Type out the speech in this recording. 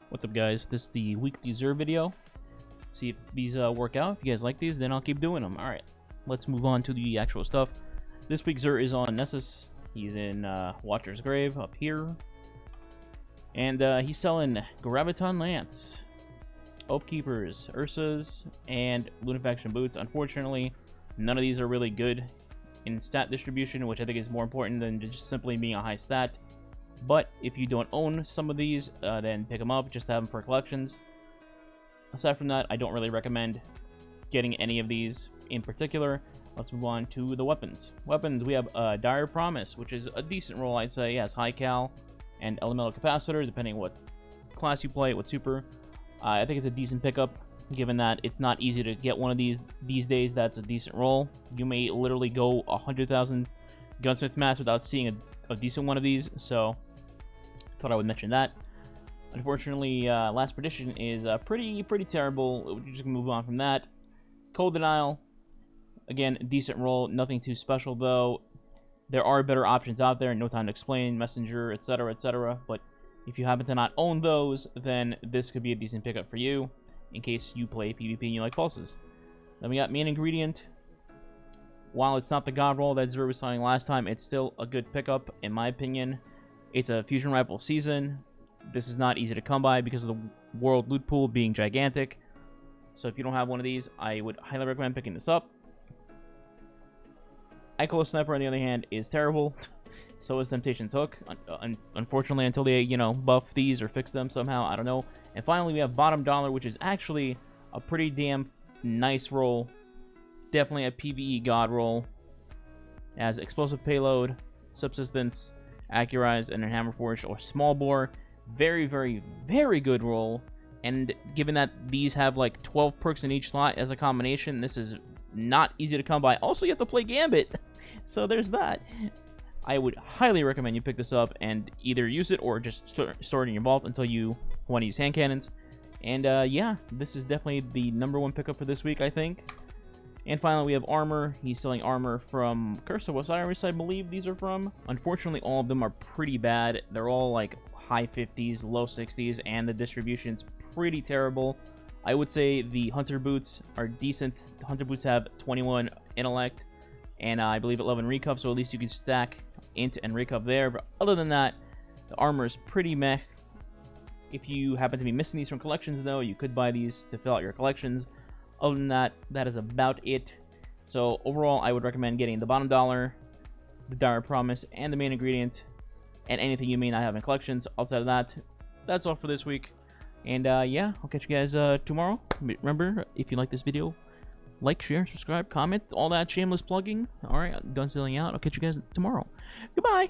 What's up, guys? This is the weekly XUR video. See if these work out. If you guys like these, then I'll keep doing them. Alright, let's move on to the actual stuff. This week's XUR is on Nessus. He's in Watcher's Grave up here. And he's selling Graviton Lance, Oathkeepers, Ursas, and Lunafaction Boots. Unfortunately, none of these are really good in stat distribution, which I think is more important than just simply being a high stat. But if you don't own some of these, then pick them up just to have them for collections. Aside from that, I don't really recommend getting any of these in particular. Let's move on to the weapons. Weapons, we have Dire Promise, which is a decent roll, I'd say. It has high cal and elemental capacitor, depending on what class you play, what super. I think it's a decent pickup, given that it's not easy to get one of these days. That's a decent roll. You may literally go 100,000 gunsmith match without seeing a decent one of these, so thought I would mention that. Unfortunately, Last Perdition is pretty terrible. We're just gonna move on from that. Cold Denial, again, decent roll, nothing too special though. There are better options out there. No Time to Explain, Messenger, etc., etc. But if you happen to not own those, then this could be a decent pickup for you in case you play PvP and you like pulses. Then we got Main Ingredient. While it's not the god roll that XUR was selling last time, it's still a good pickup in my opinion. It's a fusion rifle season. This is not easy to come by because of the world loot pool being gigantic. So if you don't have one of these, I would highly recommend picking this up. Icolo Sniper, on the other hand, is terrible. So is Temptation's Hook. Unfortunately, until they, buff these or fix them somehow, I don't know. And finally, we have Bottom Dollar, which is actually a pretty damn nice roll. Definitely a PvE god roll. It has explosive payload, subsistence, Accurized, and a Hammerforged or Small Bore. Very, very, very good roll. And given that these have like 12 perks in each slot as a combination, this is not easy to come by. Also, you have to play Gambit. So there's that. I would highly recommend you pick this up and either use it or just store it in your vault until you want to use hand cannons. And yeah, this is definitely the #1 pickup for this week, I think. And finally, we have Armor. He's selling armor from Curse of Osiris, I believe these are from. Unfortunately, all of them are pretty bad. They're all like high 50s, low 60s, and the distribution's pretty terrible. I would say the Hunter Boots are decent. The Hunter Boots have 21 intellect, and I believe 11 recup, so at least you can stack int and recup there. But other than that, the armor is pretty meh. If you happen to be missing these from collections, though, you could buy these to fill out your collections. Other than that, that is about it. So overall, I would recommend getting the Bottom Dollar, the Dire Promise, and the Main Ingredient, and anything you may not have in collections. Outside of that, that's all for this week. And yeah, I'll catch you guys tomorrow. Remember, if you like this video, like, share, subscribe, comment, all that shameless plugging. Alright, done selling out. I'll catch you guys tomorrow. Goodbye!